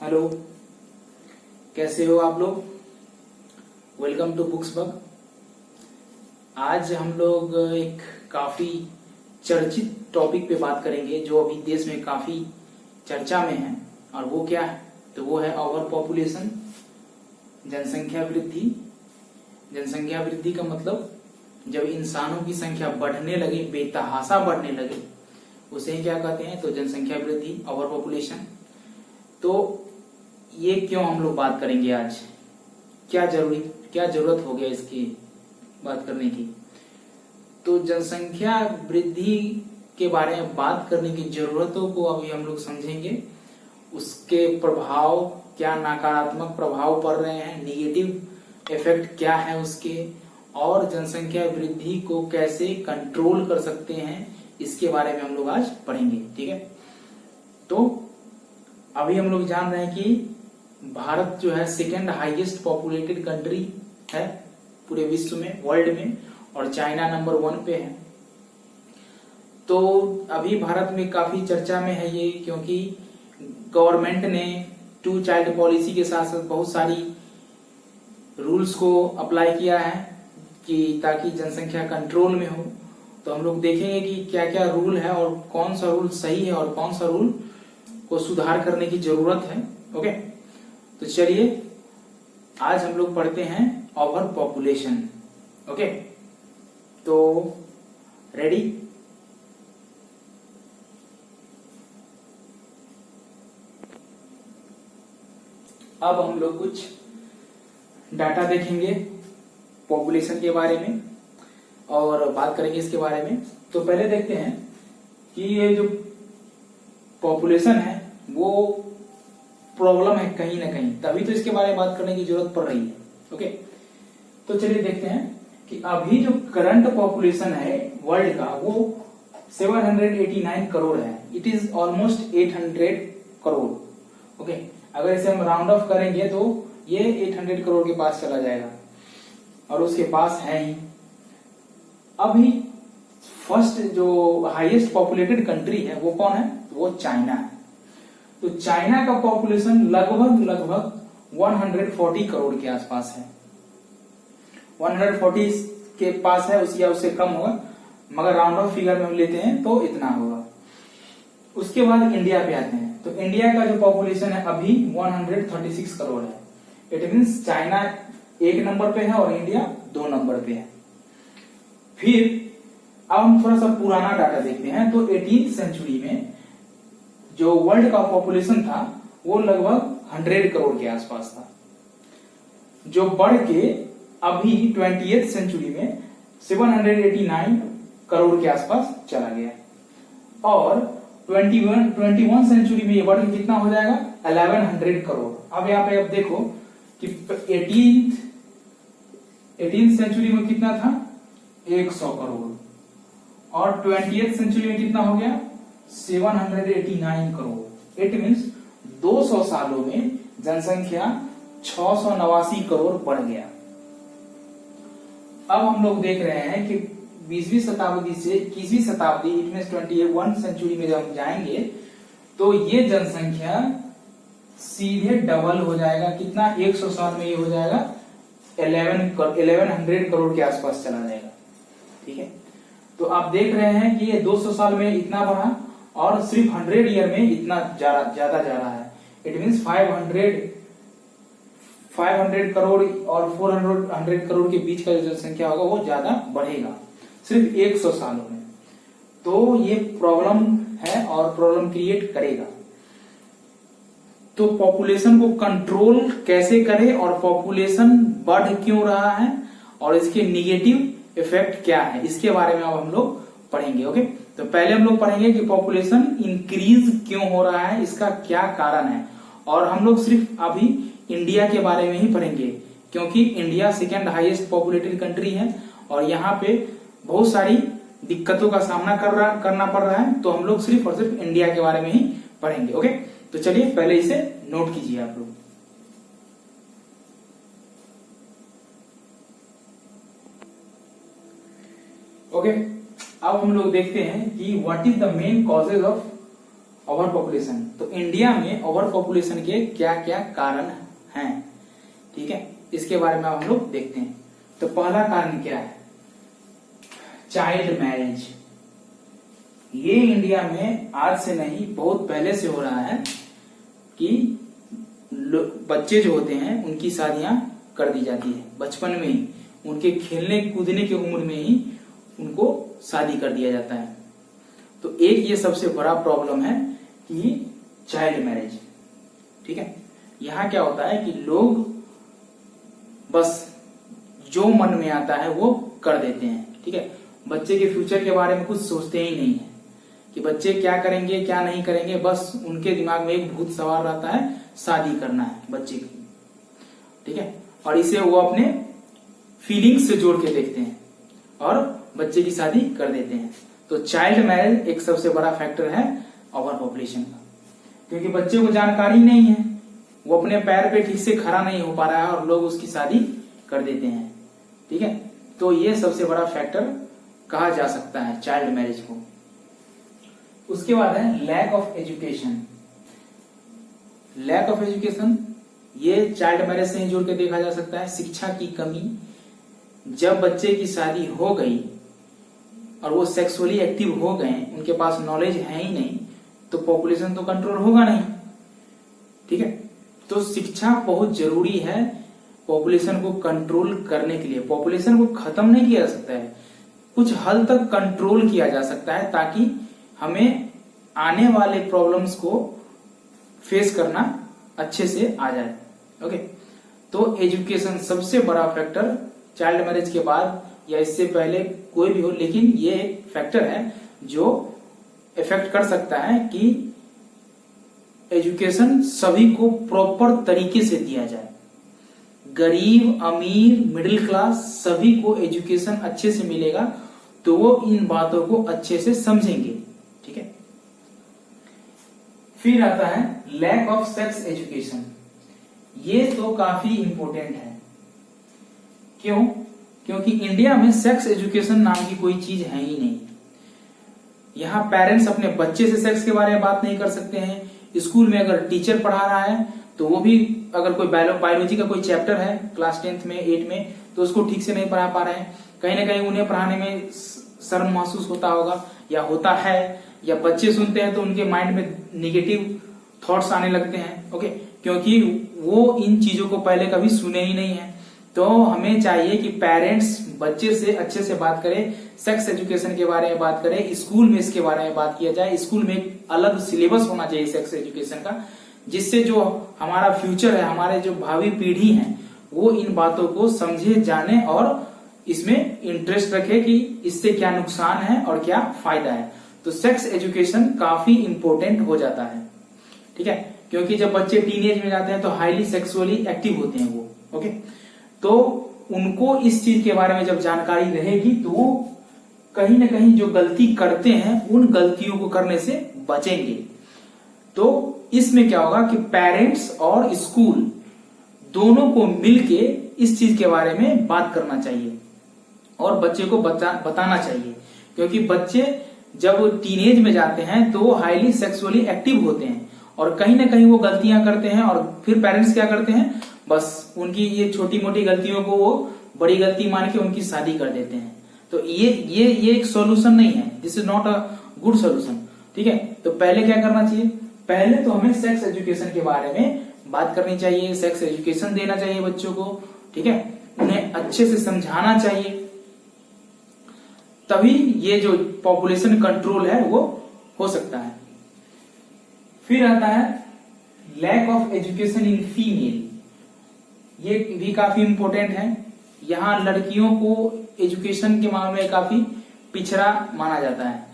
Hello, कैसे हो आप लोग। Welcome to Books Bug. आज हम लोग एक काफी चर्चित टॉपिक पे बात करेंगे जो अभी देश में काफी चर्चा में है। और वो क्या है, तो वो है ओवर पॉपुलेशन, जनसंख्या वृद्धि। जनसंख्या वृद्धि का मतलब जब इंसानों की संख्या बढ़ने लगे, बेतहाशा बढ़ने लगे, उसे ही क्या कहते हैं, तो जनसंख्या वृद्धि, ओवर पॉपुलेशन। तो ये क्यों हम लोग बात करेंगे आज, क्या जरूरत हो गया इसकी बात करने की। तो जनसंख्या वृद्धि के बारे में बात करने की जरूरतों को अभी हम लोग समझेंगे। उसके प्रभाव, क्या नकारात्मक प्रभाव पड़ रहे हैं, निगेटिव इफेक्ट क्या है उसके, और जनसंख्या वृद्धि को कैसे कंट्रोल कर सकते हैं, इसके बारे में हम लोग आज पढ़ेंगे। ठीक है, तो अभी हम लोग जान रहे हैं कि भारत जो है सेकेंड हाईएस्ट पॉपुलेटेड कंट्री है पूरे विश्व में, वर्ल्ड में, और चाइना नंबर 1 पे है। तो अभी भारत में काफी चर्चा में है ये, क्योंकि गवर्नमेंट ने 2 चाइल्ड पॉलिसी के साथ साथ बहुत सारी रूल्स को अप्लाई किया है कि ताकि जनसंख्या कंट्रोल में हो। तो हम लोग देखेंगे कि क्या क्या रूल है और कौन सा रूल सही है और कौन सा रूल को सुधार करने की जरूरत है। ओके, तो चलिए आज हम लोग पढ़ते हैं ओवर पॉपुलेशन। ओके, तो रेडी। अब हम लोग कुछ डाटा देखेंगे पॉपुलेशन के बारे में और बात करेंगे इसके बारे में। तो पहले देखते हैं कि ये जो पॉपुलेशन है वो प्रॉब्लम है कहीं ना कहीं, तभी तो इसके बारे में बात करने की जरूरत पड़ रही है। ओके, तो चलिए देखते हैं कि अभी जो करंट पॉपुलेशन है वर्ल्ड का वो 789 करोड़ है। It is almost 800 crore. Okay, अगर इसे हम राउंड ऑफ करेंगे तो ये 800 करोड़ के पास चला जाएगा, और उसके पास है ही। अभी फर्स्ट जो हाईएस्ट पॉपुलेटेड कंट्री है वो कौन है, वो चाइना है। तो चाइना का पॉपुलेशन लगभग 140 करोड़ के आसपास है। 140 के पास है, या उससे कम होगा, मगर राउंड ऑफ फिगर में हम लेते हैं तो इतना होगा। उसके बाद इंडिया पे आते हैं। तो इंडिया का जो पॉपुलेशन है अभी 136 करोड़ है। इट मीन्स चाइना 1 नंबर पे है और इंडिया 2 नंबर पे है। फिर अब हम थोड़ा सा पुराना डाटा देखते हैं। तो 18th सेंचुरी में जो वर्ल्ड का पॉपुलेशन था वो लगभग 100 करोड़ के आसपास था, जो बढ़ के अभी 20th सेंचुरी में 789 करोड़ के आसपास चला गया। और 21 सेंचुरी में ये बढ़ के कितना हो जाएगा, 1100 करोड़। अब यहाँ पे अब देखो कि 18th सेंचुरी में कितना था, 100 करोड़, और 20th सेंचुरी में कितना हो गया, 789 करोड़। इट मीन्स 200 सालों में जनसंख्या 689 करोड़ बढ़ गया। अब हम लोग देख रहे हैं कि 20वीं शताब्दी से 21वीं शताब्दी, इट मीन्स 21 सेंचुरी में जब हम जाएंगे तो ये जनसंख्या सीधे डबल हो जाएगा। कितना, 100 साल में ये हो जाएगा 1100 करोड़ के आसपास चला जाएगा। ठीक है, तो आप देख रहे हैं कि ये 200 साल में इतना बढ़ा और सिर्फ 100 ईयर में इतना ज्यादा जा रहा है। इट मीन्स 500 करोड़ और 400 करोड़ के बीच का जो जनसंख्या होगा वो ज्यादा बढ़ेगा सिर्फ 100 सालों में। तो ये प्रॉब्लम है और प्रॉब्लम क्रिएट करेगा। तो पॉपुलेशन को कंट्रोल कैसे करें और पॉपुलेशन बढ़ क्यों रहा है और इसके निगेटिव इफेक्ट क्या है, इसके बारे में अब हम लोग पढ़ेंगे। ओके, तो पहले हम लोग पढ़ेंगे कि पॉपुलेशन इंक्रीज क्यों हो रहा है, इसका क्या कारण है। और हम लोग सिर्फ अभी इंडिया के बारे में ही पढ़ेंगे, क्योंकि India second highest populated country है और यहाँ पे बहुत सारी दिक्कतों का सामना करना पड़ रहा है। तो हम लोग सिर्फ और सिर्फ इंडिया के बारे में ही पढ़ेंगे। ओके, तो चलिए पहले इसे नोट कीजिए आप लोग। ओके, अब हम लोग देखते हैं कि what is the main causes of over population. तो इंडिया में ओवर पॉपुलेशन के क्या क्या कारण हैं, ठीक है, इसके बारे में हम लोग देखते हैं। तो पहला कारण क्या है? Child marriage. ये इंडिया में आज से नहीं बहुत पहले से हो रहा है कि बच्चे जो होते हैं उनकी शादियां कर दी जाती है बचपन में ही, उनके खेलने कूदने की उम्र में ही उनको शादी कर दिया जाता है। तो एक ये सबसे बड़ा प्रॉब्लम है कि चाइल्ड मैरिज, ठीक है। यहाँ क्या होता है कि लोग बस जो मन में आता है वो कर देते हैं, ठीक है। बच्चे के फ्यूचर के बारे में कुछ सोचते ही नहीं है कि बच्चे क्या करेंगे क्या नहीं करेंगे, बस उनके दिमाग में एक भूत सवार रहता है, शादी करना है बच्चे की, ठीक है। और इसे वो अपने फीलिंग्स से जोड़ के देखते हैं और बच्चे की शादी कर देते हैं। तो चाइल्ड मैरिज एक सबसे बड़ा फैक्टर है ओवर पॉपुलेशन का, क्योंकि बच्चे को जानकारी नहीं है, वो अपने पैर पे ठीक से खड़ा नहीं हो पा रहा है और लोग उसकी शादी कर देते हैं, ठीक है। तो ये सबसे बड़ा फैक्टर कहा जा सकता है चाइल्ड मैरिज को। उसके बाद है lack of education. Lack of education ये चाइल्ड मैरिज से ही जोड़ के देखा जा सकता है। शिक्षा की कमी, जब बच्चे की शादी हो गई और वो सेक्सुअली एक्टिव हो गए, उनके पास नॉलेज है ही नहीं, तो पॉपुलेशन तो कंट्रोल होगा नहीं, ठीक है। तो शिक्षा बहुत जरूरी है पॉपुलेशन को कंट्रोल करने के लिए। पॉपुलेशन को खत्म नहीं किया जा सकता है, कुछ हद तक कंट्रोल किया जा सकता है ताकि हमें आने वाले प्रॉब्लम्स को फेस करना अच्छे से आ जाए, ओके। तो एजुकेशन सबसे बड़ा फैक्टर चाइल्ड मैरिज के बाद या इससे पहले कोई भी हो, लेकिन ये एक फैक्टर है जो इफेक्ट कर सकता है कि एजुकेशन सभी को प्रॉपर तरीके से दिया जाए। गरीब, अमीर, मिडिल क्लास सभी को एजुकेशन अच्छे से मिलेगा तो वो इन बातों को अच्छे से समझेंगे, ठीक है। फिर आता है लैक ऑफ सेक्स एजुकेशन। ये तो काफी इंपॉर्टेंट है। क्यों? क्योंकि इंडिया में सेक्स एजुकेशन नाम की कोई चीज है ही नहीं। यहाँ पेरेंट्स अपने बच्चे से सेक्स के बारे में बात नहीं कर सकते हैं। स्कूल में अगर टीचर पढ़ा रहा है तो वो भी अगर कोई बायोलॉजी का कोई चैप्टर है क्लास 10th में 8 में तो उसको ठीक से नहीं पढ़ा पा रहे हैं। कहीं ना कहीं उन्हें पढ़ाने में शर्म महसूस होता होगा या होता है, या बच्चे सुनते हैं तो उनके माइंड में निगेटिव थॉट्स आने लगते हैं, ओके, क्योंकि वो इन चीजों को पहले कभी सुने ही नहीं है। तो हमें चाहिए कि पेरेंट्स बच्चे से अच्छे से बात करें, सेक्स एजुकेशन के बारे में बात करें, स्कूल में इसके बारे में बात किया जाए। स्कूल में एक अलग सिलेबस होना चाहिए सेक्स एजुकेशन का, जिससे जो हमारा फ्यूचर है, हमारे जो भावी पीढ़ी है, वो इन बातों को समझे, जाने और इसमें इंटरेस्ट रखे कि इससे क्या नुकसान है और क्या फायदा है। तो सेक्स एजुकेशन काफी इंपॉर्टेंट हो जाता है, ठीक है, क्योंकि जब बच्चे टीनेज में जाते हैं तो हाईली सेक्सुअली एक्टिव होते हैं वो, ओके। तो उनको इस चीज के बारे में जब जानकारी रहेगी तो वो कहीं ना कहीं जो गलती करते हैं उन गलतियों को करने से बचेंगे। तो इसमें क्या होगा कि पेरेंट्स और स्कूल दोनों को मिलके इस चीज के बारे में बात करना चाहिए और बच्चे को बताना चाहिए, क्योंकि बच्चे जब टीनेज में जाते हैं तो वो हाईली सेक्सुअली एक्टिव होते हैं और कहीं ना कहीं वो गलतियां करते हैं और फिर पेरेंट्स क्या करते हैं, बस उनकी ये छोटी मोटी गलतियों को वो बड़ी गलती मान के उनकी शादी कर देते हैं। तो ये एक सॉल्यूशन नहीं है, this is not a good solution, ठीक है। तो पहले क्या करना चाहिए, पहले तो हमें सेक्स एजुकेशन के बारे में बात करनी चाहिए, सेक्स एजुकेशन देना चाहिए बच्चों को, ठीक है, उन्हें अच्छे से समझाना चाहिए, तभी ये जो पॉपुलेशन कंट्रोल है वो हो सकता है। फिर आता है lack of education in female. ये भी काफी इंपॉर्टेंट है। यहाँ लड़कियों को एजुकेशन के मामले में काफी पिछड़ा माना जाता है।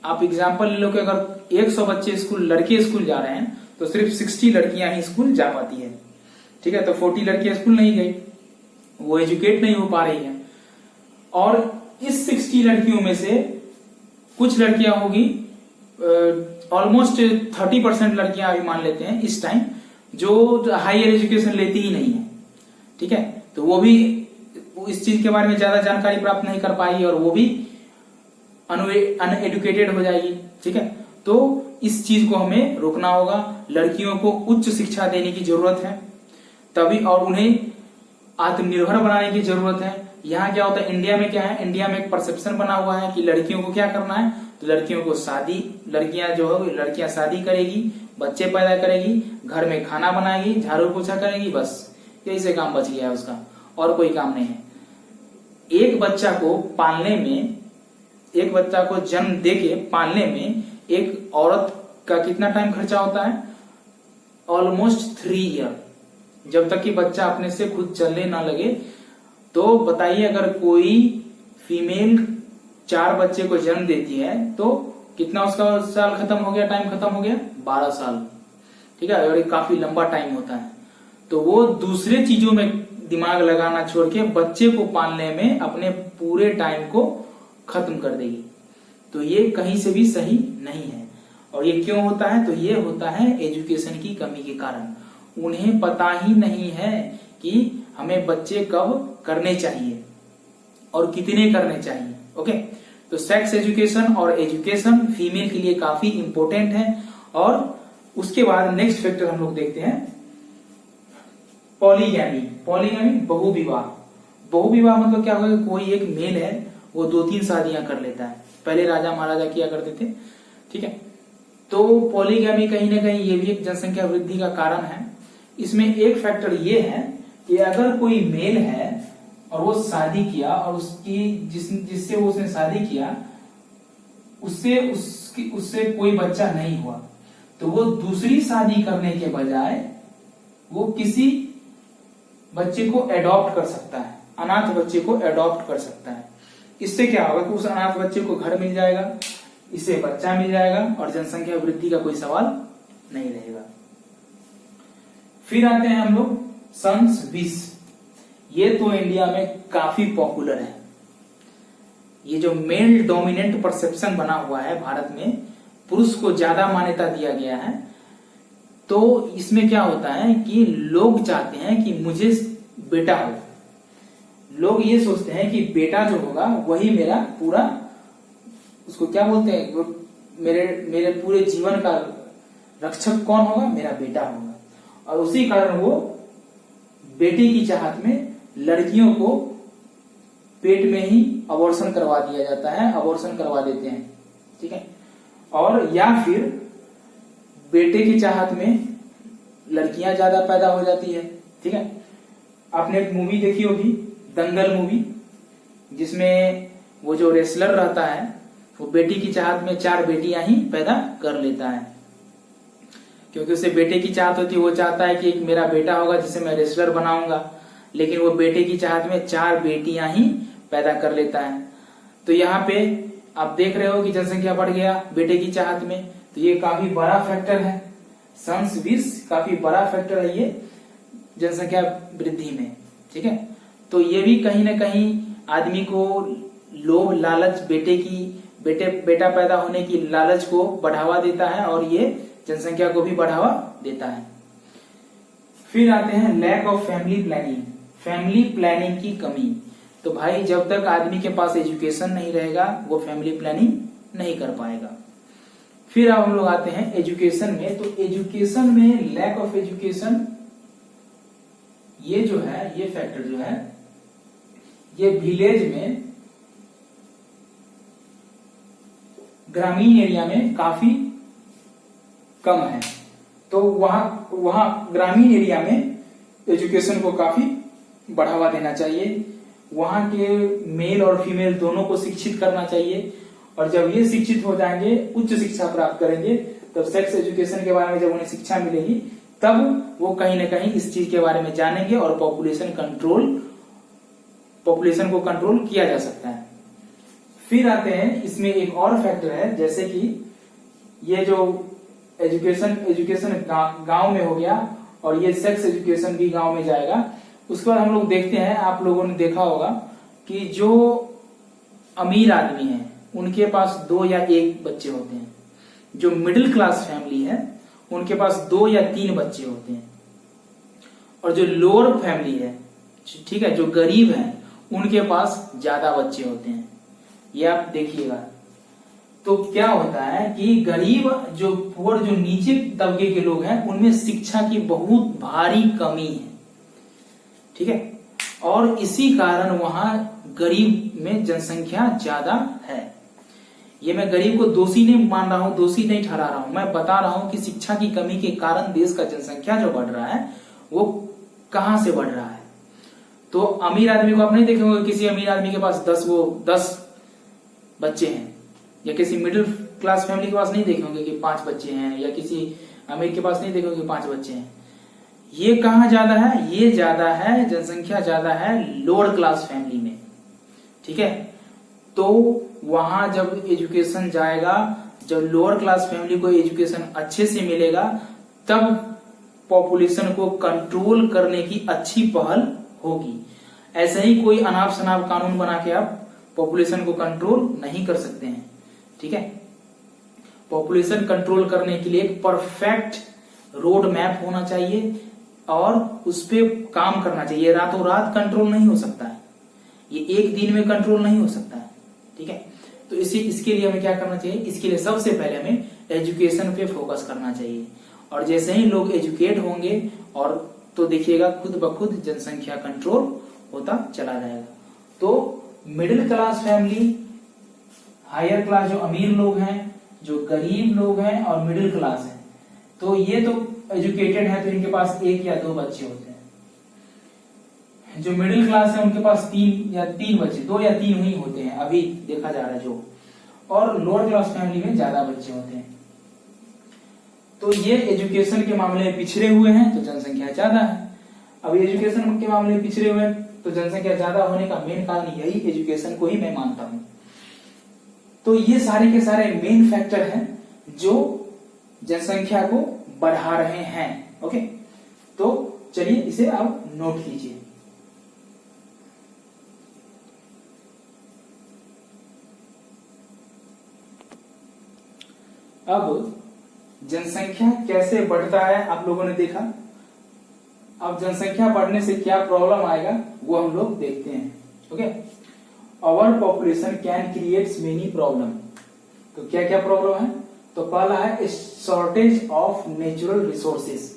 आप एग्जाम्पल ले लो कि अगर 100 बच्चे लड़के स्कूल जा रहे हैं तो सिर्फ 60 लड़कियां ही स्कूल जा पाती है, ठीक है। तो 40 लड़कियां स्कूल नहीं गई, वो एजुकेट नहीं हो पा रही है। और इस 60 लड़कियों में से कुछ लड़कियां होगी, ऑलमोस्ट 30% लड़कियां अभी मान लेते हैं इस टाइम, जो हायर एजुकेशन लेती ही नहीं है, ठीक है। तो वो भी इस चीज के बारे में ज्यादा जानकारी प्राप्त नहीं कर पाई और वो भी अनएडुकेटेड हो जाएगी, ठीक है। तो इस चीज को हमें रोकना होगा। लड़कियों को उच्च शिक्षा देने की जरूरत है तभी, और उन्हें आत्मनिर्भर बनाने की जरूरत है। यहाँ क्या होता है, इंडिया में क्या है, इंडिया में एक परसेप्शन बना हुआ है कि लड़कियों को क्या करना है, तो लड़कियों को शादी, लड़कियां जो है लड़कियां शादी करेगी, बच्चे पैदा करेगी, घर में खाना बनाएगी, झाड़ू पोछा करेगी, बस यही से काम बच गया है उसका, और कोई काम नहीं है। एक बच्चा को पालने में, एक बच्चा को जन्म देके पालने में एक औरत का कितना टाइम खर्चा होता है, ऑलमोस्ट 3 ईयर, जब तक कि बच्चा अपने से खुद चलने ना लगे। तो बताइए, अगर कोई फीमेल 4 बच्चे को जन्म देती है तो कितना उसका साल खत्म हो गया, टाइम खत्म हो गया, 12 साल, ठीक है, और ये काफी लंबा टाइम होता है। तो वो दूसरे चीजों में दिमाग लगाना छोड़ के बच्चे को पालने में अपने पूरे टाइम को खत्म कर देगी। तो ये कहीं से भी सही नहीं है। और ये क्यों होता है, तो ये होता है एजुकेशन की कमी के कारण। उन्हें पता ही नहीं है कि हमें बच्चे कब करने चाहिए और कितने करने चाहिए। ओके, तो सेक्स एजुकेशन और एजुकेशन फीमेल के लिए काफी इंपॉर्टेंट है। और उसके बाद नेक्स्ट फैक्टर हम लोग देखते हैं पॉलीगैमी। पॉलीगैमी बहुविवाह। बहुविवाह मतलब क्या होगा, कोई एक मेल है वो 2-3 शादियां कर लेता है। पहले राजा महाराजा किया करते थे, ठीक है। तो पॉलीगैमी कहीं ना कहीं ये भी एक जनसंख्या वृद्धि का कारण है। इसमें एक फैक्टर ये है कि अगर कोई मेल है और वो शादी किया और उसकी जिससे वो उसने शादी किया उससे कोई बच्चा नहीं हुआ, तो वो दूसरी शादी करने के बजाय वो किसी बच्चे को एडॉप्ट कर सकता है, अनाथ बच्चे को एडॉप्ट कर सकता है। इससे क्या होगा कि उस अनाथ बच्चे को घर मिल जाएगा, इसे बच्चा मिल जाएगा और जनसंख्या वृद्धि का कोई सवाल नहीं रहेगा। फिर आते हैं हम लोग सन्स विश। ये तो इंडिया में काफी पॉपुलर है। ये जो मेल डोमिनेंट परसेप्शन बना हुआ है भारत में, पुरुष को ज्यादा मान्यता दिया गया है। तो इसमें क्या होता है कि लोग चाहते हैं कि मुझे बेटा हो। लोग ये सोचते हैं कि बेटा जो होगा वही मेरा पूरा, उसको क्या बोलते हैं, मेरे पूरे जीवन का रक्षक कौन होगा, मेरा बेटा होगा। और उसी कारण वो बेटी की चाहत में लड़कियों को पेट में ही अबॉर्शन करवा दिया जाता है, अबॉर्शन करवा देते हैं, ठीक है। और या फिर बेटे की चाहत में लड़कियां ज्यादा पैदा हो जाती है, ठीक है। आपने एक मूवी देखी होगी, दंगल मूवी, जिसमें वो जो रेसलर रहता है वो बेटी की चाहत में 4 बेटियां ही पैदा कर लेता है, क्योंकि उसे बेटे की चाहत होती है। वो चाहता है कि एक मेरा बेटा होगा जिसे मैं रेसलर बनाऊंगा, लेकिन वो बेटे की चाहत में 4 बेटियां ही पैदा कर लेता है। तो यहाँ पे आप देख रहे हो कि जनसंख्या बढ़ गया बेटे की चाहत में। तो ये काफी बड़ा फैक्टर है, सन्स विश काफी बड़ा फैक्टर है ये जनसंख्या वृद्धि में, ठीक है। तो ये भी कहीं ना कहीं आदमी को लोभ लालच, बेटा पैदा होने की लालच को बढ़ावा देता है और ये जनसंख्या को भी बढ़ावा देता है। फिर आते हैं lack of family planning. Family planning की कमी। तो भाई जब तक आदमी के पास एजुकेशन नहीं रहेगा वो फैमिली प्लानिंग नहीं कर पाएगा। फिर अब हम लोग आते हैं एजुकेशन में। तो एजुकेशन में लैक ऑफ एजुकेशन, ये जो है, ये फैक्टर जो है, ये विलेज में, ग्रामीण एरिया में काफी कम है। तो वहां ग्रामीण एरिया में एजुकेशन को काफी बढ़ावा देना चाहिए। वहां के मेल और फीमेल दोनों को शिक्षित करना चाहिए। और जब ये शिक्षित हो जाएंगे, उच्च शिक्षा प्राप्त करेंगे, तब सेक्स एजुकेशन के बारे में जब उन्हें शिक्षा मिलेगी तब वो कहीं ना कहीं इस चीज के बारे में जानेंगे और पॉपुलेशन को कंट्रोल किया जा सकता है। फिर आते हैं, इसमें एक और फैक्टर है, जैसे कि ये जो एजुकेशन गांव में हो गया और ये सेक्स एजुकेशन भी गांव में जाएगा। उसके बाद हम लोग देखते हैं, आप लोगों ने देखा होगा कि जो अमीर आदमी हैं उनके पास 2 या 1 बच्चे होते हैं। जो मिडिल क्लास फैमिली है उनके पास 2 या 3 बच्चे होते हैं। और जो लोअर फैमिली है, ठीक है, जो गरीब है, उनके पास ज्यादा बच्चे होते हैं। ये आप देखिएगा। तो क्या होता है कि गरीब जो पुअर जो नीचे तबके के लोग हैं उनमें शिक्षा की बहुत भारी कमी है, ठीक है। और इसी कारण वहां गरीब में जनसंख्या ज्यादा है। ये मैं गरीब को दोषी नहीं मान रहा हूं, दोषी नहीं ठहरा रहा हूं, मैं बता रहा हूं कि शिक्षा की कमी के कारण देश का जनसंख्या जो बढ़ रहा है वो कहां से बढ़ रहा है। तो अमीर आदमी को आप नहीं देखे होंगे, किसी अमीर आदमी के पास 10 बच्चे हैं, या किसी मिडिल क्लास फैमिली के पास नहीं देखे होंगे कि 5 बच्चे हैं, या किसी अमीर के पास नहीं देखे होंगे 5 बच्चे हैं। ये कहां ज्यादा है, ये ज्यादा है, जनसंख्या ज्यादा है लोअर क्लास फैमिली में, ठीक है। तो वहां जब एजुकेशन जाएगा, जब लोअर क्लास फैमिली को एजुकेशन अच्छे से मिलेगा, तब पॉपुलेशन को कंट्रोल करने की अच्छी पहल होगी। ऐसे ही कोई अनाप शनाप कानून बना के आप पॉपुलेशन को कंट्रोल नहीं कर सकते हैं, ठीक है। पॉपुलेशन कंट्रोल करने के लिए एक परफेक्ट रोड मैप होना चाहिए और उस पर काम करना चाहिए। रातों रात कंट्रोल नहीं हो सकता है, ये एक दिन में कंट्रोल नहीं हो सकता है, ठीक है। तो इसके लिए हमें क्या करना चाहिए, इसके लिए सबसे पहले हमें एजुकेशन पे फोकस करना चाहिए। और जैसे ही लोग एजुकेट होंगे और तो देखिएगा खुद ब खुद जनसंख्या कंट्रोल होता चला जाएगा। तो middle class family, higher class जो अमीर लोग हैं, जो गरीब लोग हैं और मिडिल क्लास है, तो ये तो एजुकेटेड है तो इनके पास 1 या 2 बच्चे होते हैं। जो मिडिल क्लास है उनके पास 3 बच्चे, 2 या 3 ही होते हैं अभी देखा जा रहा है जो। और लोअर क्लास फैमिली में ज्यादा बच्चे होते हैं। तो ये एजुकेशन के मामले में पिछड़े हुए हैं तो जनसंख्या ज्यादा है। अब एजुकेशन के मामले में पिछड़े हुए हैं तो जनसंख्या ज्यादा होने का मेन कारण यही एजुकेशन को ही मैं मानता हूं। तो ये सारे के सारे मेन फैक्टर हैं जो जनसंख्या को बढ़ा रहे हैं। ओके, तो चलिए इसे आप नोट कीजिए। अब जनसंख्या कैसे बढ़ता है आप लोगों ने देखा। अब जनसंख्या बढ़ने से क्या प्रॉब्लम आएगा वो हम लोग देखते हैं। Okay, our population can creates many problem. तो क्या क्या प्रॉब्लम है, तो पहला है shortage of natural resources.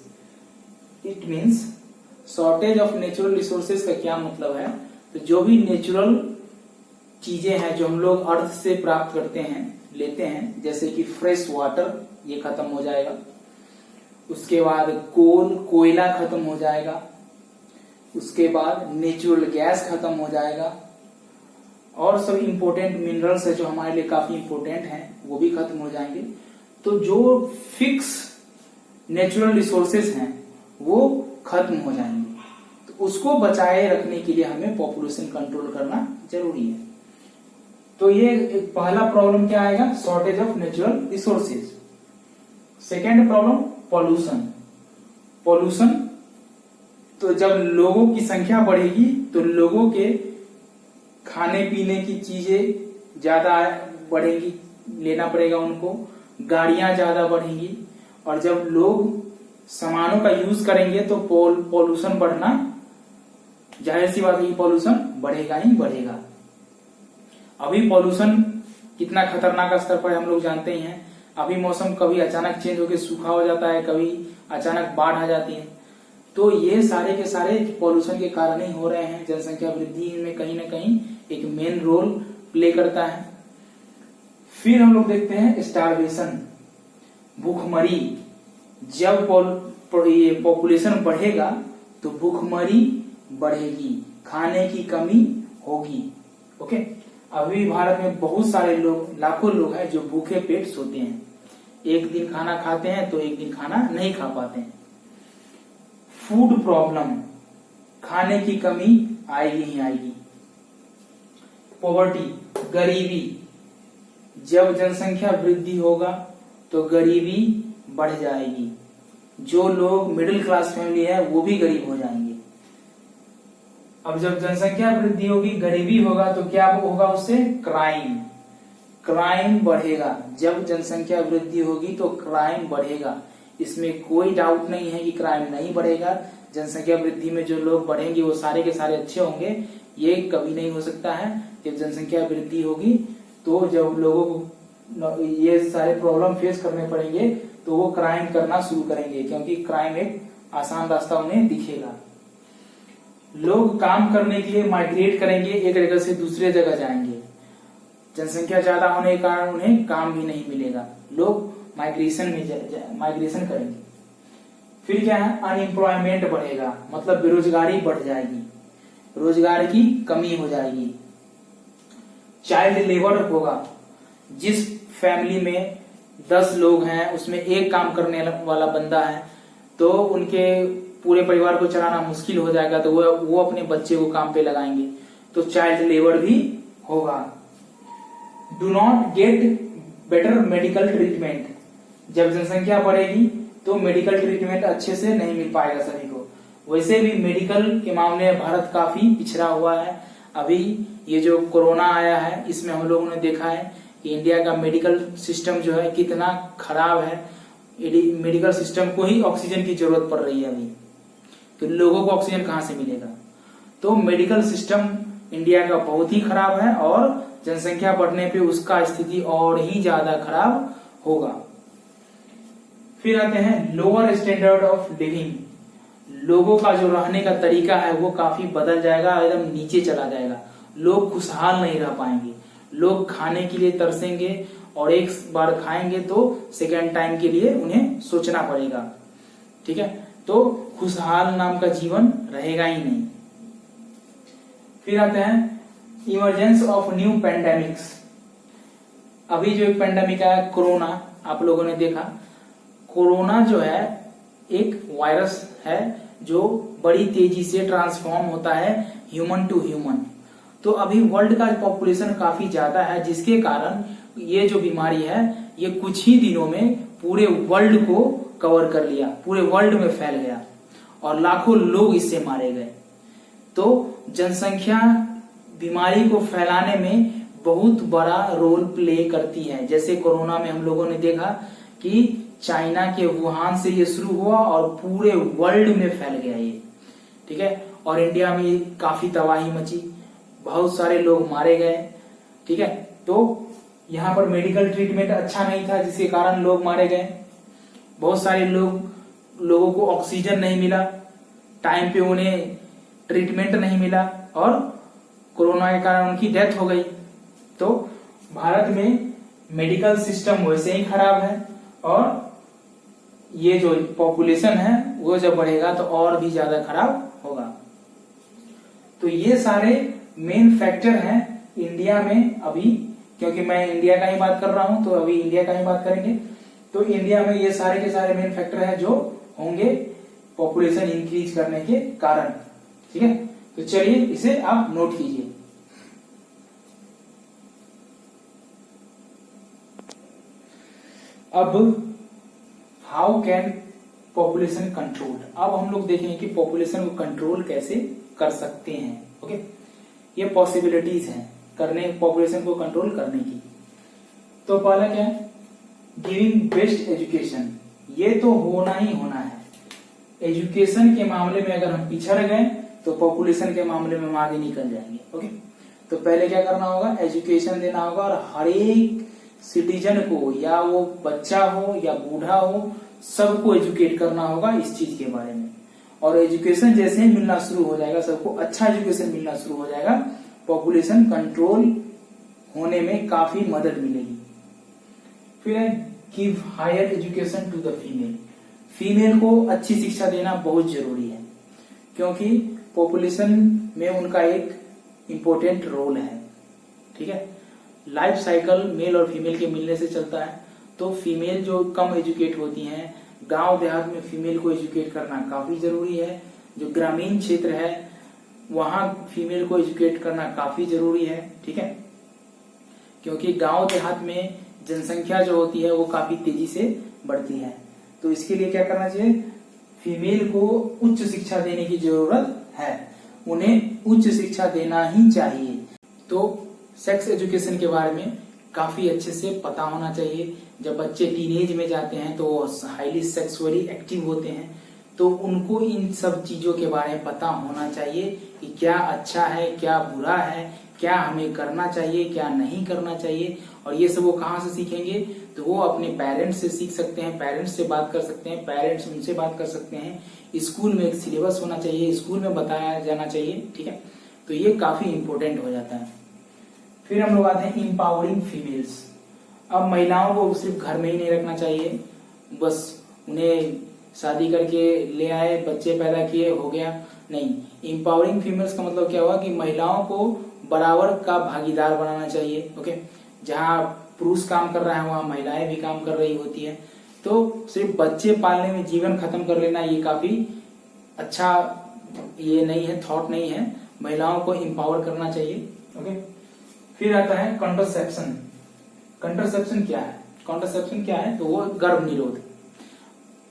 It means shortage of natural resources का क्या मतलब है, तो जो भी नेचुरल चीजें हैं जो हम लोग अर्थ से प्राप्त करते हैं, लेते हैं, जैसे कि फ्रेश वाटर, ये खत्म हो जाएगा। उसके बाद कोयला खत्म हो जाएगा। उसके बाद नेचुरल गैस खत्म हो जाएगा। और सब इंपोर्टेंट मिनरल्स है जो हमारे लिए काफी इंपोर्टेंट हैं वो भी खत्म हो जाएंगे। तो जो फिक्स नेचुरल रिसोर्सेज हैं वो खत्म हो जाएंगे। तो उसको बचाए रखने के लिए हमें पॉपुलेशन कंट्रोल करना जरूरी है। तो ये पहला प्रॉब्लम क्या आएगा, shortage of natural resources. Second problem pollution. Pollution, तो जब लोगों की संख्या बढ़ेगी तो लोगों के खाने पीने की चीजें ज्यादा बढ़ेंगी, लेना पड़ेगा उनको, गाड़ियां ज्यादा बढ़ेंगी। और जब लोग सामानों का यूज करेंगे तो पॉल्यूशन बढ़ना जाहिर सी बात है, पॉल्यूशन बढ़ेगा ही बढ़ेगा। अभी पॉल्यूशन कितना खतरनाक स्तर पर हम लोग जानते ही हैं। अभी मौसम कभी अचानक चेंज होकर सूखा हो जाता है, कभी अचानक बाढ़ आ जाती है। तो ये सारे के सारे पॉल्यूशन के कारण ही हो रहे हैं। जनसंख्या वृद्धि में कहीं ना कहीं एक मेन रोल प्ले करता है। फिर हम लोग देखते हैं स्टारवेशन, भूखमरी। जब पॉपुलेशन बढ़ेगा तो भूखमरी बढ़ेगी, खाने की कमी होगी। ओके, अभी भारत में बहुत सारे लोग, लाखों लोग हैं जो भूखे पेट सोते हैं। एक दिन खाना खाते हैं तो एक दिन खाना नहीं खा पाते हैं। फूड प्रॉब्लम, खाने की कमी आएगी ही आएगी। पॉवर्टी, गरीबी, जब जनसंख्या वृद्धि होगा तो गरीबी बढ़ जाएगी। जो लोग मिडिल क्लास फैमिली है वो भी गरीब हो जाएंगे। अब जब जनसंख्या वृद्धि होगी, गरीबी होगा, तो क्या होगा उससे, क्राइम बढ़ेगा। जब जनसंख्या वृद्धि होगी तो क्राइम बढ़ेगा, इसमें कोई डाउट नहीं है कि क्राइम नहीं बढ़ेगा। जनसंख्या वृद्धि में जो लोग बढ़ेंगे वो सारे के सारे अच्छे होंगे, ये कभी नहीं हो सकता है। जब जनसंख्या वृद्धि होगी तो जब लोगों को ये सारे प्रॉब्लम फेस करने पड़ेंगे तो वो क्राइम करना शुरू करेंगे, क्योंकि क्राइम एक आसान रास्ता उन्हें दिखेगा। लोग काम करने के लिए माइग्रेट करेंगे, एक जगह से दूसरे जगह जाएंगे। जनसंख्या ज्यादा होने के कारण उन्हें काम भी नहीं मिलेगा, लोग माइग्रेशन करेंगे। फिर क्या है, अनएम्प्लॉयमेंट बढ़ेगा, मतलब बेरोजगारी बढ़ जाएगी, रोजगार की कमी हो जाएगी। चाइल्ड लेबर होगा, जिस फैमिली में 10 लोग हैं उसमें एक काम करने वाला बंदा है तो उनके पूरे परिवार को चलाना मुश्किल हो जाएगा, तो वो अपने बच्चे को काम पे लगाएंगे, तो चाइल्ड लेबर भी होगा। Do not get better medical treatment, जब जनसंख्या बढ़ेगी तो मेडिकल ट्रीटमेंट अच्छे से नहीं मिल पाएगा सभी को। वैसे भी मेडिकल के मामले में भारत काफी पिछड़ा हुआ है। अभी ये जो कोरोना आया है इसमें हम लोगों ने देखा है कि इंडिया का मेडिकल सिस्टम जो है कितना खराब है। मेडिकल सिस्टम को ही ऑक्सीजन की जरूरत पड़ रही है अभी, तो लोगों को ऑक्सीजन कहां से मिलेगा। तो मेडिकल सिस्टम इंडिया का बहुत ही खराब है और जनसंख्या बढ़ने पे उसका स्थिति और ही ज्यादा खराब होगा। फिर आते हैं लोअर स्टैंडर्ड ऑफ लिविंग, लोगों का जो रहने का तरीका है वो काफी बदल जाएगा, एकदम नीचे चला जाएगा। लोग खुशहाल नहीं रह पाएंगे, लोग खाने के लिए तरसेंगे और एक बार खाएंगे तो सेकेंड टाइम के लिए उन्हें सोचना पड़ेगा। ठीक है, तो खुशहाल नाम का जीवन रहेगा ही नहीं। फिर आते हैं इमरजेंस ऑफ न्यू पेंडेमिक्स। अभी जो एक पेंडेमिक आया कोरोना, आप लोगों ने देखा, कोरोना जो है एक वायरस है जो बड़ी तेजी से ट्रांसफॉर्म होता है ह्यूमन टू ह्यूमन। तो अभी वर्ल्ड का पॉपुलेशन काफी ज्यादा है, जिसके कारण ये जो बीमारी है ये कुछ ही दिनों में पूरे वर्ल्ड को कवर कर लिया, पूरे वर्ल्ड में फैल गया और लाखों लोग इससे मारे गए। तो जनसंख्या बीमारी को फैलाने में बहुत बड़ा रोल प्ले करती है। जैसे कोरोना में हम लोगों ने देखा कि चाइना के वुहान से ये शुरू हुआ और पूरे वर्ल्ड में फैल गया ये। ठीक है, और इंडिया में काफी तबाही मची, बहुत सारे लोग मारे गए। ठीक है, तो यहाँ पर मेडिकल ट्रीटमेंट अच्छा नहीं था जिसके कारण लोग मारे गए। बहुत सारे लोगों को ऑक्सीजन नहीं मिला, टाइम पे उन्हें ट्रीटमेंट नहीं मिला और कोरोना के कारण उनकी डेथ हो गई। तो भारत में मेडिकल सिस्टम वैसे ही खराब है और ये जो पॉपुलेशन है वो जब बढ़ेगा तो और भी ज्यादा खराब होगा। तो ये सारे मेन फैक्टर हैं इंडिया में अभी, क्योंकि मैं इंडिया का ही बात कर रहा हूं तो अभी इंडिया का ही बात करेंगे। तो इंडिया में ये सारे के सारे मेन फैक्टर हैं जो होंगे पॉपुलेशन इंक्रीज करने के कारण। ठीक है, तो चलिए इसे आप नोट कीजिए। अब हाउ कैन पॉपुलेशन कंट्रोल, अब हम लोग देखेंगे कि पॉपुलेशन को कंट्रोल कैसे कर सकते हैं। ओके, ये पॉसिबिलिटीज हैं करने पॉपुलेशन को कंट्रोल करने की। तो पहला क्या है, गिविंग बेस्ट एजुकेशन, ये तो होना ही होना है। एजुकेशन के मामले में अगर हम पिछड़ गए तो पॉपुलेशन के मामले में हम आगे निकल जाएंगे। ओके, तो पहले क्या करना होगा, एजुकेशन देना होगा और हर एक सिटीजन को, या वो बच्चा हो या बूढ़ा हो, सबको एजुकेट करना होगा इस चीज के बारे में। और एजुकेशन जैसे ही मिलना शुरू हो जाएगा, सबको अच्छा एजुकेशन मिलना शुरू हो जाएगा, पॉपुलेशन कंट्रोल होने में काफी मदद मिलेगी। फिर है give higher education to the female, female को अच्छी शिक्षा देना बहुत जरूरी है क्योंकि पॉपुलेशन में उनका एक इम्पोर्टेंट रोल है। ठीक है, लाइफ साइकिल मेल और फीमेल के मिलने से चलता है। तो फीमेल जो कम एजुकेट होती हैं, गांव देहात में फीमेल को एजुकेट करना काफी जरूरी है। जो ग्रामीण क्षेत्र है वहां फीमेल को एजुकेट करना काफी जरूरी है। ठीक है, क्योंकि गांव देहात में जनसंख्या जो होती है वो काफी तेजी से बढ़ती है। तो इसके लिए क्या करना चाहिए, फीमेल को उच्च शिक्षा देने की जरूरत है, उन्हें उच्च शिक्षा देना ही चाहिए। तो सेक्स एजुकेशन के बारे में काफी अच्छे से पता होना चाहिए। जब बच्चे टीनेज में जाते हैं तो हाईली सेक्सुअली एक्टिव होते हैं, तो उनको इन सब चीजों के बारे में पता होना चाहिए कि क्या अच्छा है क्या बुरा है, क्या हमें करना चाहिए, क्या नहीं करना चाहिए, और ये सब वो कहाँ से सीखेंगे, तो वो अपने पेरेंट्स से सीख सकते हैं, पेरेंट्स से बात कर सकते हैं, पेरेंट्स उनसे बात कर सकते हैं। स्कूल में एक सिलेबस होना चाहिए, स्कूल में बताया जाना चाहिए, ठीक है। तो ये काफी इंपॉर्टेंट हो जाता है। फिर हम लोग आते हैं इंपावरिंग फीमेल्स। अब महिलाओं को सिर्फ घर में ही नहीं रखना चाहिए, बस उन्हें शादी करके ले आए, बच्चे पैदा किए, हो गया, नहीं। इंपावरिंग फीमेल्स का मतलब क्या हुआ कि महिलाओं को बराबर का भागीदार बनाना चाहिए, ओके। जहाँ पुरुष काम कर रहा है वहां महिलाएं भी काम कर रही होती है। तो सिर्फ बच्चे पालने में जीवन खत्म कर लेना ये काफी अच्छा ये नहीं है, थॉट नहीं है। महिलाओं को एम्पावर करना चाहिए, ओके। फिर आता है कॉन्ट्रासेप्शन। कॉन्ट्रासेप्शन क्या है? कॉन्ट्रासेप्शन क्या है? तो वो गर्भ निरोध।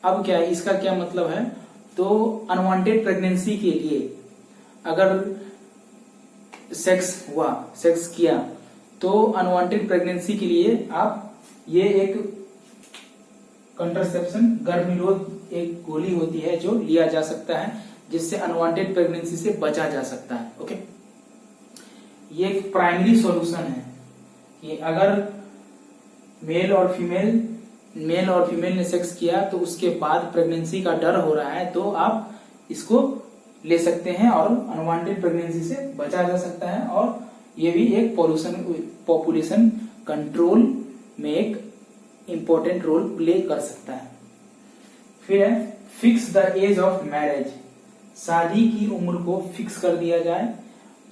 अब क्या है, इसका क्या मतलब है, तो अनवांटेड प्रेगनेंसी के लिए अगर सेक्स हुआ, सेक्स किया, तो अनवांटेड प्रेगनेंसी के लिए आप ये एक कॉन्ट्रासेप्शन, गर्भ निरोध एक गोली होती है जो लिया जा सकता है, जिससे अनवांटेड प्रेगनेंसी से बचा जा सकता है, ओके। ये एक प्राइमरी सॉल्यूशन है कि अगर मेल और फीमेल ने सेक्स किया तो उसके बाद प्रेगनेंसी का डर हो रहा है, तो आप इसको ले सकते हैं और अनवांटेड प्रेगनेंसी से बचा जा सकता है। और ये भी एक पॉपुलेशन कंट्रोल में एक इंपॉर्टेंट रोल प्ले कर सकता है। फिर है fix the age of marriage. शादी की उम्र को फिक्स कर दिया जाए,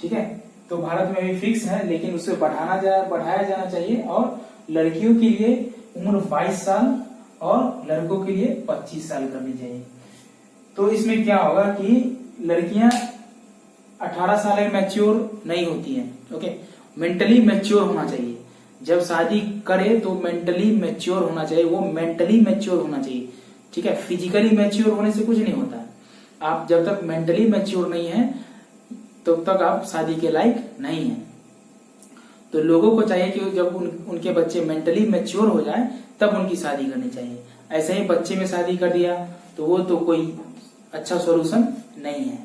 ठीक है। तो भारत में भी फिक्स है, लेकिन उसे बढ़ाया जाना चाहिए। और लड़कियों के लिए उम्र 22 साल और लड़कों के लिए 25 साल करनी चाहिए। तो इसमें क्या होगा कि लड़कियां 18 साल में मैच्योर नहीं होती हैं, ओके। मेंटली मैच्योर होना चाहिए। जब शादी करे तो मेंटली मैच्योर होना चाहिए, वो मेंटली मैच्योर होना चाहिए, ठीक है। फिजिकली मैच्योर होने से कुछ नहीं होता है। आप जब तक मेंटली मैच्योर नहीं है तब तक आप शादी के लायक नहीं है। तो लोगों को चाहिए कि जब उनके बच्चे मेंटली मैच्योर हो जाए तब उनकी शादी करनी चाहिए। ऐसे ही बच्चे में शादी कर दिया तो वो तो कोई अच्छा सॉल्यूशन नहीं है।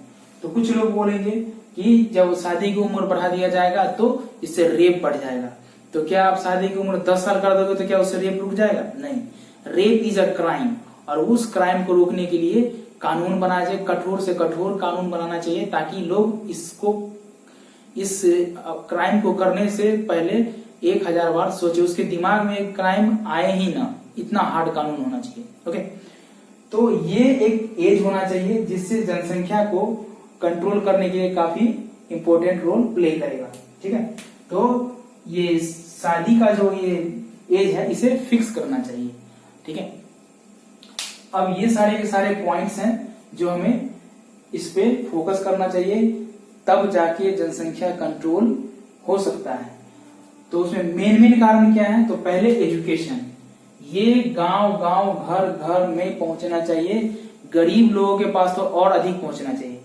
तो कुछ लोग बोलेंगे कि जब शादी की उम्र बढ़ा दिया जाएगा तो इससे रेप बढ़ जाएगा। तो क्या आप शादी की उम्र 10 साल कर दोगे तो क्या उससे रेप रुक जाएगा? नहीं। रेप इज अ क्राइम, और उस क्राइम को रोकने के लिए कानून बनाना चाहिए, कठोर से कठोर कानून बनाना चाहिए, ताकि लोग इस क्राइम को करने से पहले 1000 बार सोचे, उसके दिमाग में क्राइम आए ही ना, इतना हार्ड कानून होना चाहिए, ओके। तो ये एक एज होना चाहिए जिससे जनसंख्या को कंट्रोल करने के लिए काफी इंपॉर्टेंट रोल प्ले करेगा, ठीक है। तो ये शादी का जो ये एज है इसे फिक्स करना चाहिए, ठीक है। अब ये सारे के सारे पॉइंट्स हैं जो हमें इस पे फोकस करना चाहिए, तब जाके जनसंख्या कंट्रोल हो सकता है। तो उसमें मेन कारण क्या है? तो पहले एजुकेशन, ये गांव गांव घर घर में पहुंचना चाहिए। गरीब लोगों के पास तो और अधिक पहुंचना चाहिए।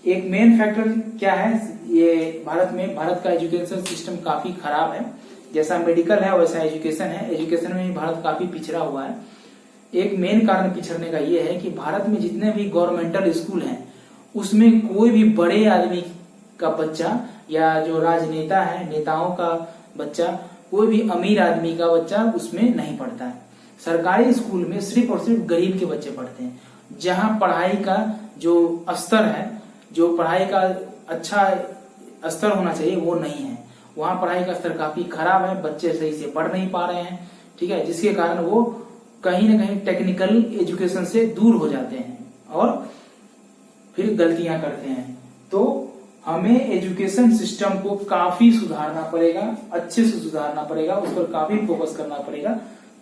एक मेन फैक्टर क्या है, ये भारत का एजुकेशन सिस्टम काफी खराब है। जैसा मेडिकल है वैसा एजुकेशन है। एजुकेशन में भारत काफी पिछड़ा हुआ है। एक मेन कारण पिछड़ने का ये है कि भारत में जितने भी गवर्नमेंटल स्कूल हैं उसमें कोई भी बड़े आदमी का बच्चा या जो राजनेता है, नेताओं का बच्चा, कोई भी अमीर आदमी का बच्चा उसमें नहीं पढ़ता है। सरकारी स्कूल में सिर्फ और सिर्फ गरीब के बच्चे पढ़ते हैं, जहां पढ़ाई का जो स्तर है, जो पढ़ाई का अच्छा स्तर होना चाहिए वो नहीं है। वहां पढ़ाई का स्तर काफी खराब है, बच्चे सही से पढ़ नहीं पा रहे हैं, ठीक है, जिसके कारण वो कहीं ना कहीं टेक्निकल एजुकेशन से दूर हो जाते हैं और फिर गलतियां करते हैं। तो हमें एजुकेशन सिस्टम को काफी सुधारना पड़ेगा, अच्छे से सुधारना पड़ेगा, उस पर काफी फोकस करना पड़ेगा,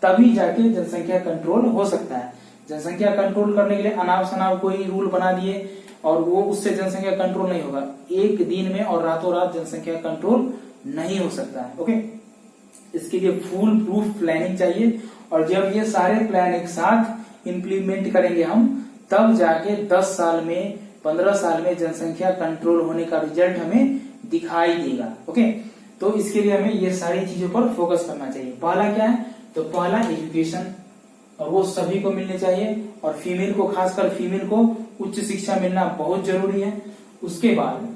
तभी जाके जनसंख्या कंट्रोल हो सकता है। जनसंख्या कंट्रोल करने के लिए अनाप शनाप कोई रूल बना दिए और वो उससे जनसंख्या कंट्रोल नहीं होगा। एक दिन में और रातों रात जनसंख्या कंट्रोल नहीं हो सकता है, ओके। इसके लिए फुल प्रूफ प्लानिंग चाहिए, और जब ये सारे प्लान एक साथ इम्प्लीमेंट करेंगे हम, तब जाके 10 साल में 15 साल में जनसंख्या कंट्रोल होने का रिजल्ट हमें दिखाई देगा, ओके। तो इसके लिए हमें ये सारी चीजों पर फोकस करना चाहिए। पहला क्या है? तो पहला एजुकेशन, और वो सभी को मिलनी चाहिए, और फीमेल को, खासकर फीमेल को उच्च शिक्षा मिलना बहुत जरूरी है। उसके बाद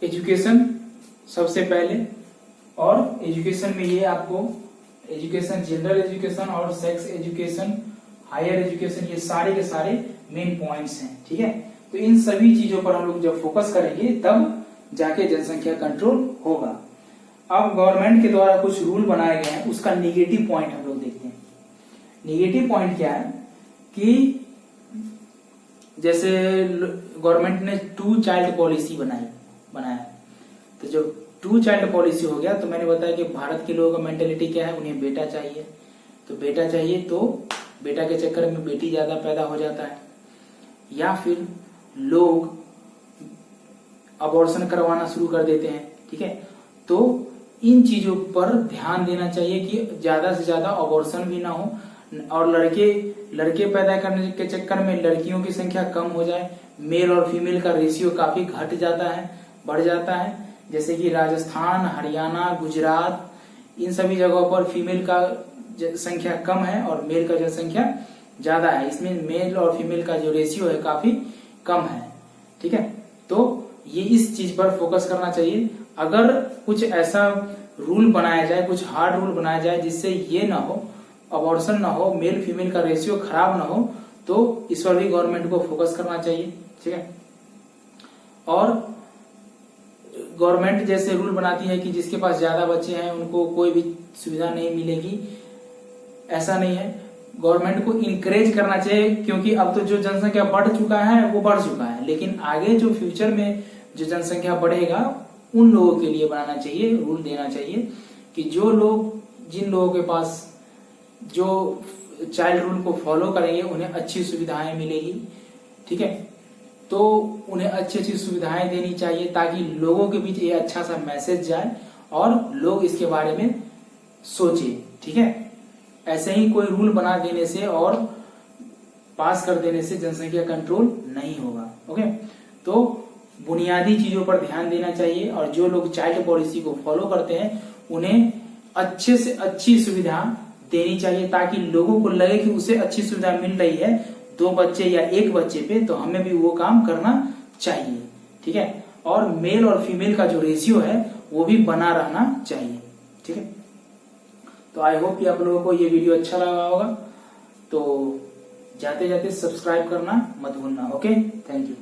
एजुकेशन सबसे पहले, और एजुकेशन में ये आपको एजुकेशन, जनरल एजुकेशन और सेक्स एजुकेशन, हायर एजुकेशन, ये सारे के सारे मेन पॉइंट्स हैं। ठीक है, तो इन सभी चीजों पर हम लोग जब फोकस करेंगे तब जाके जनसंख्या कंट्रोल होगा। अब गवर्नमेंट के द्वारा कुछ रूल बनाए गए हैं, उसका निगेटिव पॉइंट हम लोग देखते हैं। निगेटिव पॉइंट क्या है कि जैसे गवर्नमेंट ने 2 चाइल्ड पॉलिसी बनाया, तो जब 2 चाइल्ड पॉलिसी हो गया तो मैंने बताया कि भारत के लोगों का मेंटेलिटी क्या है, उन्हें बेटा चाहिए, तो बेटा चाहिए तो बेटा के चक्कर में बेटी ज्यादा पैदा हो जाता है, या फिर लोग अबॉर्शन करवाना शुरू कर देते हैं। ठीक है, तो इन चीजों पर ध्यान देना चाहिए कि ज्यादा से ज्यादा अबॉर्शन भी ना हो, और लड़के पैदा करने के चक्कर में लड़कियों की संख्या कम हो जाए, मेल और फीमेल का रेशियो काफी घट जाता है, बढ़ जाता है। जैसे कि राजस्थान, हरियाणा, गुजरात, इन सभी जगहों पर फीमेल का संख्या कम है और मेल का जनसंख्या ज्यादा है। इसमें मेल और फीमेल का जो रेशियो है काफी कम है। ठीक है, तो ये इस चीज पर फोकस करना चाहिए। अगर कुछ ऐसा रूल बनाया जाए, कुछ हार्ड रूल बनाया जाए जिससे ये ना हो, अबॉर्शन ना हो, मेल फीमेल का रेशियो खराब ना हो, तो इस पर भी गवर्नमेंट को फोकस करना चाहिए। ठीक है, और गवर्नमेंट जैसे रूल बनाती है कि जिसके पास ज्यादा बच्चे हैं उनको कोई भी सुविधा नहीं मिलेगी, ऐसा नहीं है। गवर्नमेंट को इनकरेज करना चाहिए, क्योंकि अब तो जो जनसंख्या बढ़ चुका है वो बढ़ चुका है, लेकिन आगे जो फ्यूचर में जो जनसंख्या बढ़ेगा उन लोगों के लिए बनाना चाहिए, रूल देना चाहिए कि जिन लोगों के पास जो चाइल्ड रूल को फॉलो करेंगे उन्हें अच्छी सुविधाएं मिलेगी। ठीक है, तो उन्हें अच्छी अच्छी सुविधाएं देनी चाहिए ताकि लोगों के बीच ये अच्छा सा मैसेज जाए और लोग इसके बारे में सोचे। ठीक है, ऐसे ही कोई रूल बना देने से और पास कर देने से जनसंख्या कंट्रोल नहीं होगा। ओके, तो बुनियादी चीजों पर ध्यान देना चाहिए, और जो लोग चाइल्ड पॉलिसी को फॉलो करते हैं उन्हें अच्छे से अच्छी सुविधा देनी चाहिए, ताकि लोगों को लगे कि उसे अच्छी सुविधा मिल रही है 2 बच्चे या 1 बच्चे पे, तो हमें भी वो काम करना चाहिए। ठीक है, और मेल और फीमेल का जो रेशियो है वो भी बना रहना चाहिए। ठीक है, तो आई होप कि आप लोगों को ये वीडियो अच्छा लगा होगा, तो जाते जाते सब्सक्राइब करना मत भूलना। Okay, thank you.